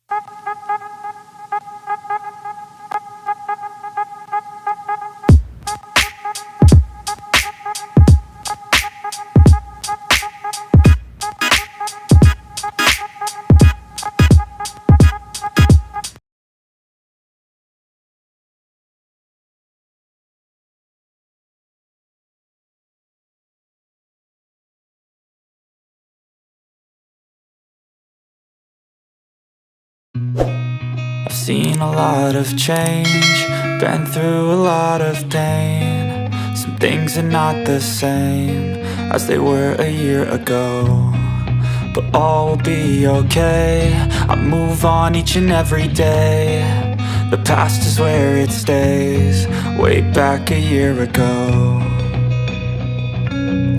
I've seen a lot of change, been through a lot of pain. Some things are not the same as they were a year ago, but all will be okay. I move on each and every day. The past is where it stays, way back a year ago.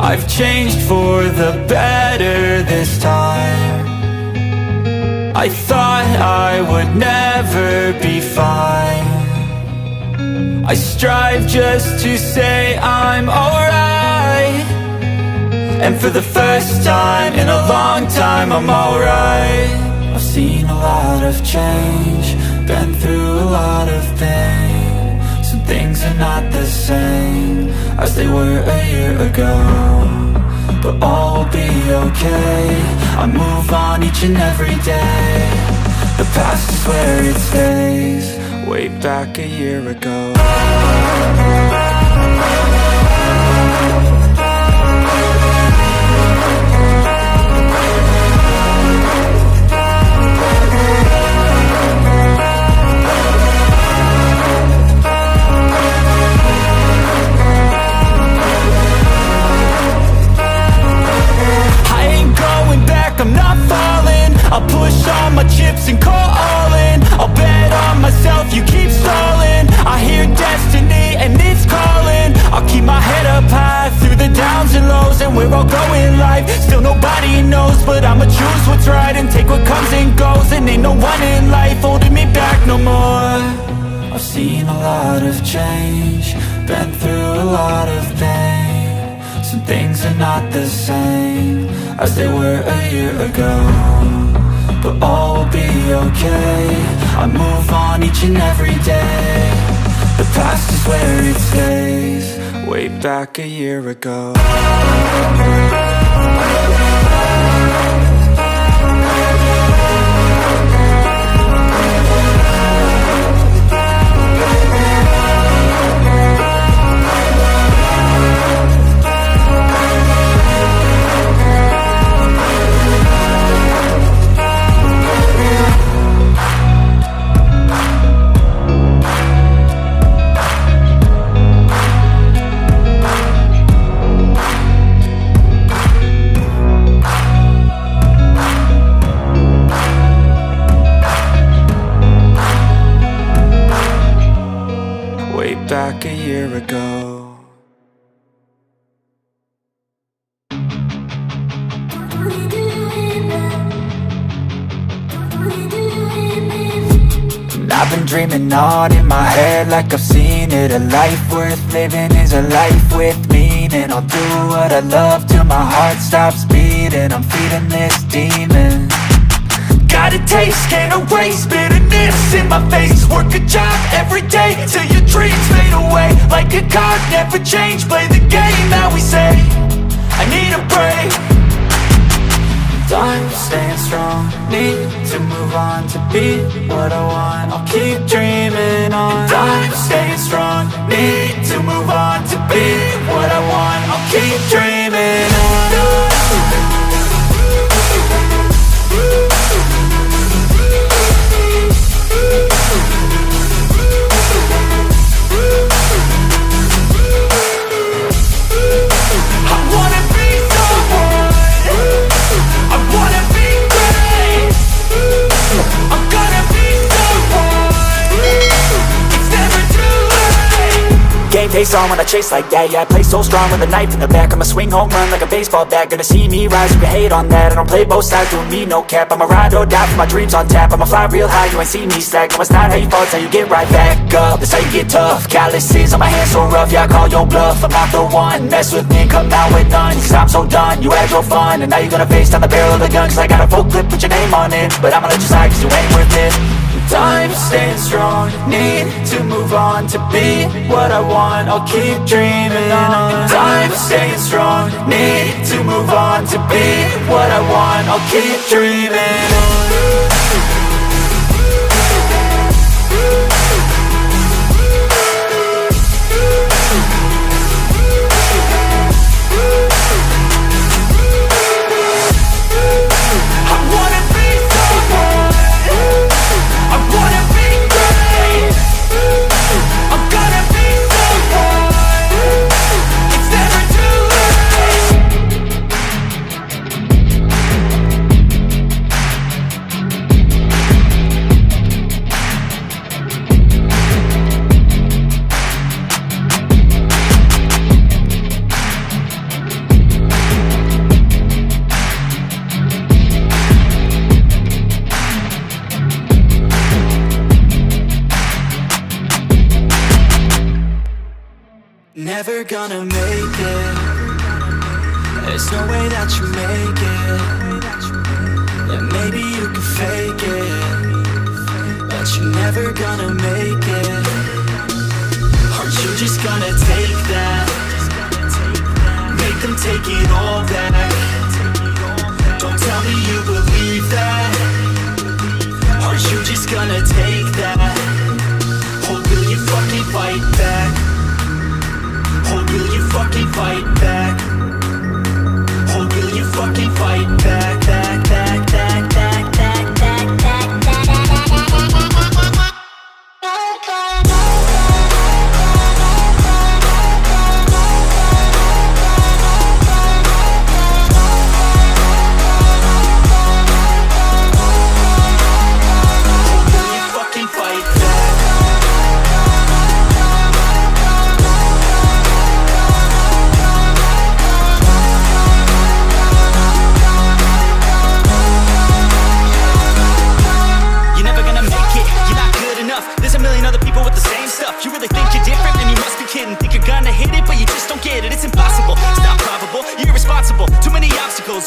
I've changed for the better this time. I thought I would never be fine. I strive just to say I'm alright, and for the first time in a long time I'm alright. I've seen a lot of change, been through a lot of pain. Some things are not the same as they were a year ago, but all will be okay. I move on each and every day. The past is where it stays, way back a year ago. I'm not falling, I'll push all my chips and call all in. I'll bet on myself, you keep stalling. I hear destiny and it's calling. I'll keep my head up high through the downs and lows, and we're all going life. Still nobody knows, but I'ma choose what's right and take what comes and goes. And ain't no one in life holding me back no more. I've seen a lot of change, been through a lot of pain. Some things are not the same as they were a year ago, but all will be okay. I move on each and every day. The past is where it stays, way back a year ago. Back a year ago. And I've been dreaming on in my head like I've seen it. A life worth living is a life with meaning. I'll do what I love till my heart stops beating. I'm feeding this demon. Got a taste, can't erase bitterness in my face. Work a job every day till your dreams fade away. Like a card, never change, play the game that we say. I need a break. I'm staying strong, need to move on to be what I want. I'll keep dreaming on. And I'm staying strong, need to move on to be what I want. I'll keep dreaming on. pace on when I chase like that. Yeah, I play so strong with a knife in the back. I'ma swing home run like a baseball bat. Gonna see me rise, you can hate on that. I don't play both sides, doing me no cap. I'ma ride or die for my dreams on tap. I'ma fly real high, you ain't see me slack. No, it's not how you fall, it's how you get right back up. That's how you get tough. Calluses on my hands so rough, yeah, I call your bluff. I'm not the one, mess with me, come out with none. Cause I'm so done, you had your fun. And now you're gonna face down the barrel of the gun. Cause I got a full clip, put your name on it. But I'ma let you slide cause you ain't worth it. Time staying strong, need to move on. To be what I want, I'll keep dreaming on. Time staying strong, need to move on. To be what I want, I'll keep dreaming on. Never gonna make it. There's no way that you make it. Yeah, maybe you can fake it, but you're never gonna make it. Aren't you just gonna take that? Make them take it all back. Don't tell me you believe that. Aren't you just gonna take that? Or will you fucking fight back? Or will you fucking fight back? Or will you fucking fight back, back, back, back, back, back, back, back, back,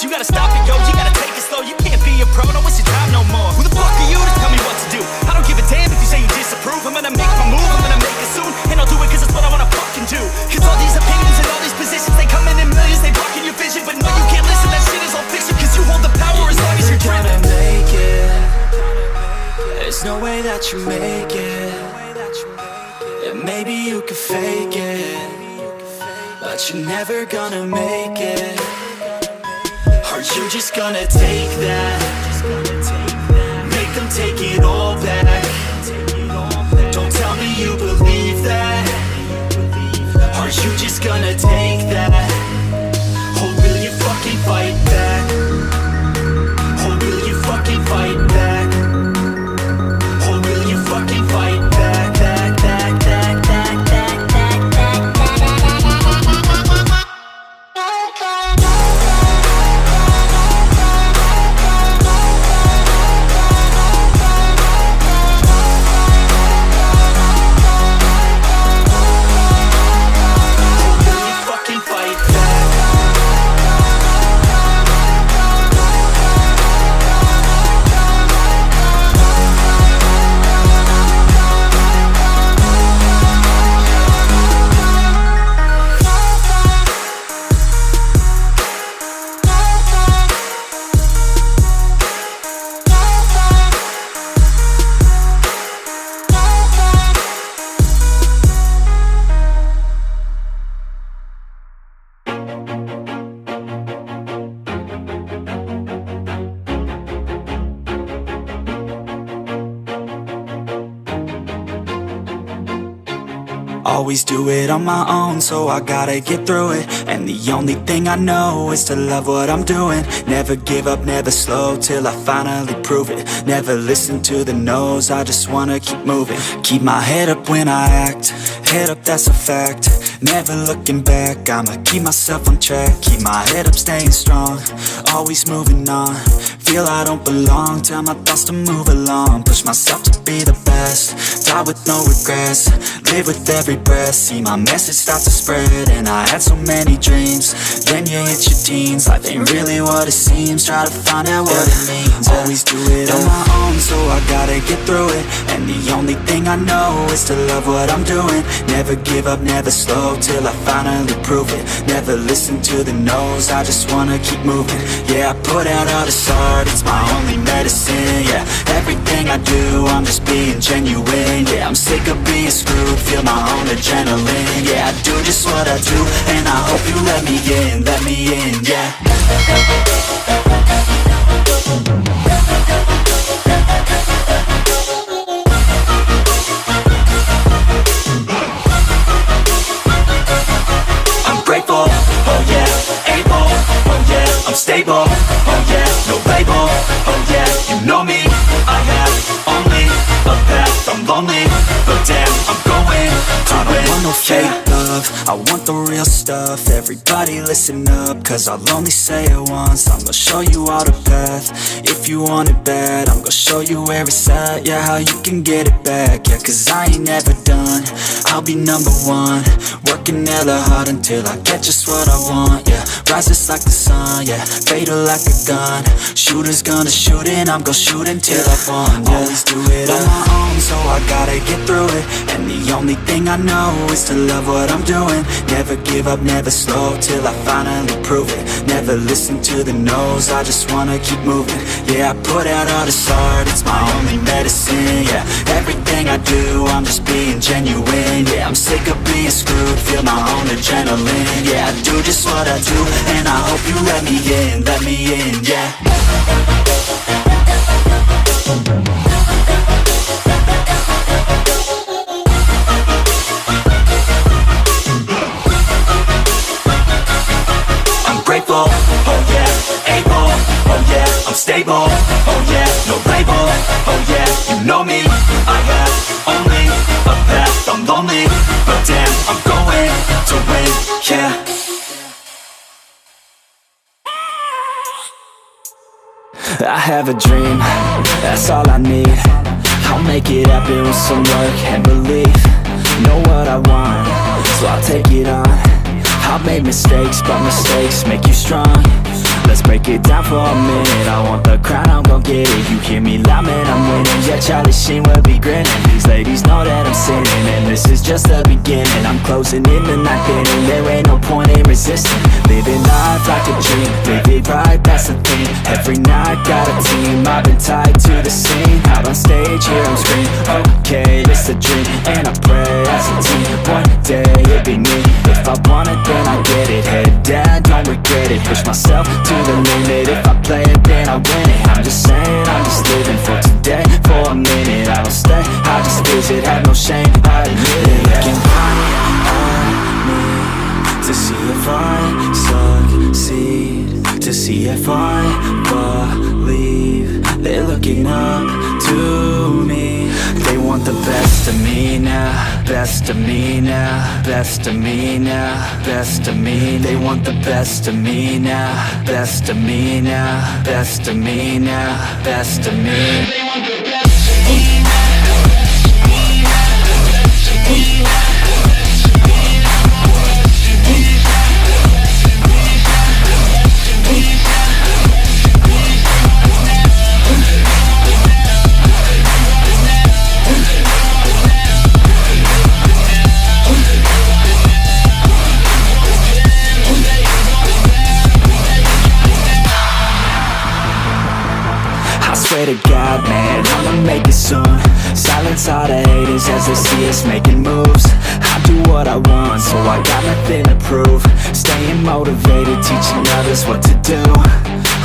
you gotta stop it, yo, you gotta take it slow. You can't be a pro, don't waste your time no more. Who the fuck are you to tell me what to do? I don't give a damn if you say you disapprove. I'm gonna make my move, I'm gonna make it soon. And I'll do it cause it's what I wanna fucking do. Cause all these opinions and all these positions, they come in millions, they blocking your vision. But no, you can't listen, that shit is all fiction. Cause you hold the power as long as you're driven. You're gonna make it. There's no way that you make it. Yeah, maybe you can fake it, but you're never gonna make it. Aren't you just gonna take that? Make them take it all back. Don't tell me you believe that. Aren't you just gonna take that? Or will you fucking fight back? Or will you fucking fight back? Or will you fucking fight back, back, back, back, back, back, back, back, back. Always do it on my own, so I gotta get through it. And the only thing I know is to love what I'm doing. Never give up, never slow, till I finally prove it. Never listen to the no's, I just wanna keep moving. Keep my head up when I act, head up, that's a fact. Never looking back, I'ma keep myself on track. Keep my head up, staying strong, always moving on. Feel I don't belong, tell my thoughts to move along. Push myself to be the best, die with no regrets. Live with every breath, see my message start to spread. And I had so many dreams, then you hit your teens. Life ain't really what it seems, try to find out what it means. Always do it on my own, so I gotta get through it. And the only thing I know is to love what I'm doing. Never give up, never slow, till I finally prove it. Never listen to the no's, I just wanna keep moving. Yeah, I put out all this art, it's my only medicine. Yeah, everything I do, I'm just being genuine. Yeah, I'm sick of being screwed, feel my own adrenaline. Yeah, I do just what I do, and I hope you let me in, yeah. I'm grateful, oh yeah, able, oh yeah, I'm stable, oh yeah, no label, oh yeah, you know me, I have only a path, I'm lonely, but damn, I'm going to win. I don't want no fake love, I want the real stuff. Everybody listen up, cause I'll only say it once. I'm gonna show you all the path, if you want it bad. I'm gonna show you where it's at, yeah, how you can get it back. Yeah, cause I ain't never done, I'll be number one. Working hella hard until I get just what I want, yeah. Rises like the sun, yeah, fatal like a gun. Shooters gonna shoot and I'm gonna shoot until I won, yeah. Always do it on my own, so I gotta get through it. And the only thing I know is to love what I'm doing. Never give up, never slow, till I finally prove it. Never listen to the no's, I just wanna keep moving. Yeah, I put out all this art, it's my only medicine. Yeah, everything I do, I'm just being genuine. Yeah, I'm sick of being screwed, feel my own adrenaline. Yeah, I do just what I do, and I hope you let me in, yeah. Grateful, oh yeah, able, oh yeah, I'm stable, oh yeah, no label, oh yeah, you know me, I have only a path, I'm lonely, but damn, I'm going to win, yeah. I have a dream, that's all I need. I'll make it happen with some work and belief. Know what I want, so I'll take it on. I've made mistakes, but mistakes make you strong. Let's break it down for a minute. I want the crown, I'm gon' get it. You hear me loud, man, I'm winning. Yeah, Charlie Sheen will be grinning. These ladies know that I'm sinning, and this is just the beginning. I'm closing in the night inning, there ain't no point in resisting. Living life like a dream, live it right, that's the thing. Every night, got a team, I've been tied to the scene. Out on stage, here I'm screaming, okay, this a dream. And I pray as a team, one day it'll be me. If I want it, then I get it. Head down, don't regret it. Push myself to the limit. If I play it, then I win it. I'm just saying, I'm just living for today. For a minute, I don't stay, I just visit. Have no shame, I admit it. Looking right at me to see if I succeed, to see if I believe. They're looking up to me. They want the best of me now, best of me now, best of me now, best of me. They want the best of me now, best of me now, best of me now, best of me. They want the best of me now. Swear to God, man, I'ma make it soon. Silence all the haters as they see us making moves. I do what I want, so I got nothing to prove. Staying motivated, teaching others what to do.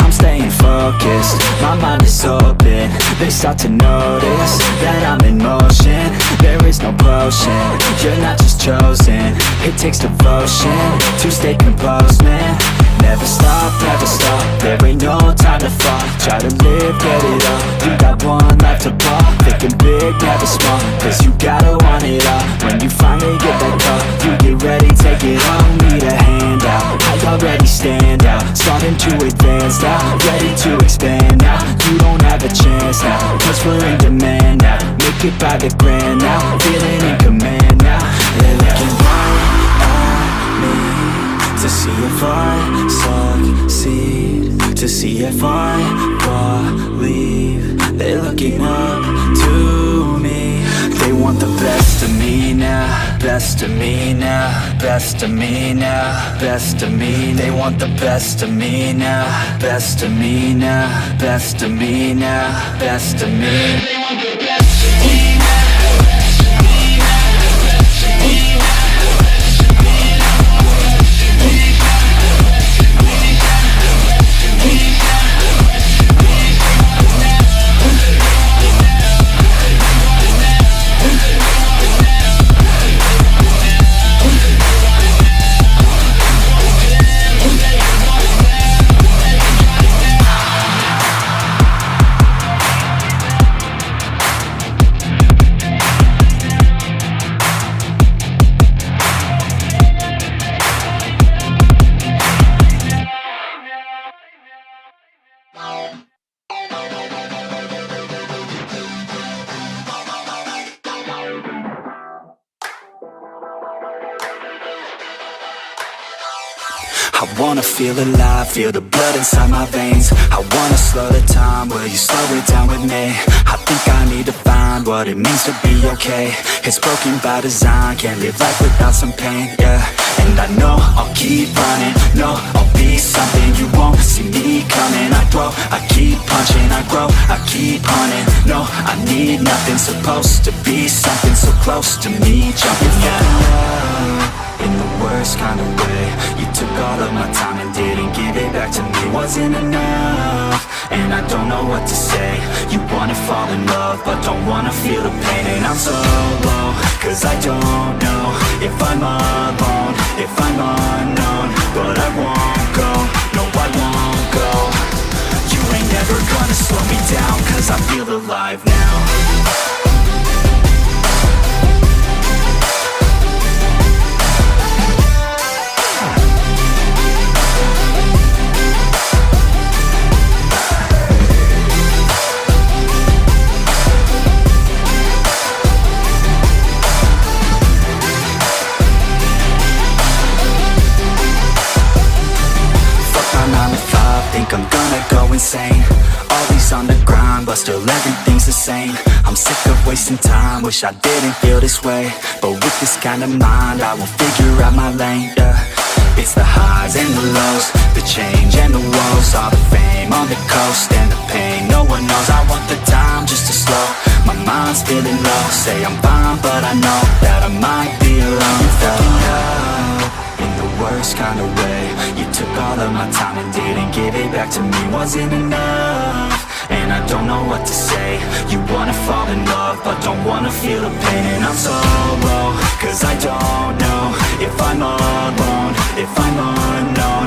I'm staying focused, my mind is open. They start to notice that I'm in motion. There is no potion, you're not just chosen. It takes devotion to stay composed, man. Never stop, there ain't no time to fall. Try to live, get it up, you got one life to ball. Thinking big, never small, cause you gotta want it all. When you finally get that call, you get ready, take it on. Need a hand out, I already stand out. Starting to advance now, ready to expand now. You don't have a chance now, cause we're in demand now. Make it by the grand now, feeling in command now. They're looking right at me to see if I succeed, to see if I believe. They're looking up to me. They want the best of me now, best of me now, best of me now, best of me. They want the best of me now, best of me now, best of me now, best of me. They want the best of me now. I wanna feel alive, feel the blood inside my veins. I wanna slow the time, will you slow it down with me? I think I need to find what it means to be okay. It's broken by design, can't live life without some pain, yeah. And I know I'll keep running, no, I'll be something you won't see me coming. I grow, I keep punching, I grow, I keep hunting. No, I need nothing, supposed to be something so close to me. Jumping out in the worst kind of way. You took all of my time and didn't give it back to me. Wasn't enough, and I don't know what to say. You wanna fall in love, but don't wanna feel the pain. And I'm so low, cause I don't know if I'm alone, if I'm unknown. But I won't go, no I won't go. You ain't never gonna slow me down, cause I feel alive now. Think I'm gonna go insane. Always on the grind, but still everything's the same. I'm sick of wasting time, wish I didn't feel this way. But with this kind of mind, I will figure out my lane, yeah. It's the highs and the lows, the change and the woes. All the fame on the coast and the pain no one knows. I want the time just to slow, my mind's feeling low. Say I'm fine, but I know that I might be alone. You felt me up in the worst kind of way. You took all of my time and didn't give it back to me. Wasn't enough, and I don't know what to say. You wanna fall in love, but don't wanna feel the pain. And I'm so low, cause I don't know if I'm alone, if I'm unknown.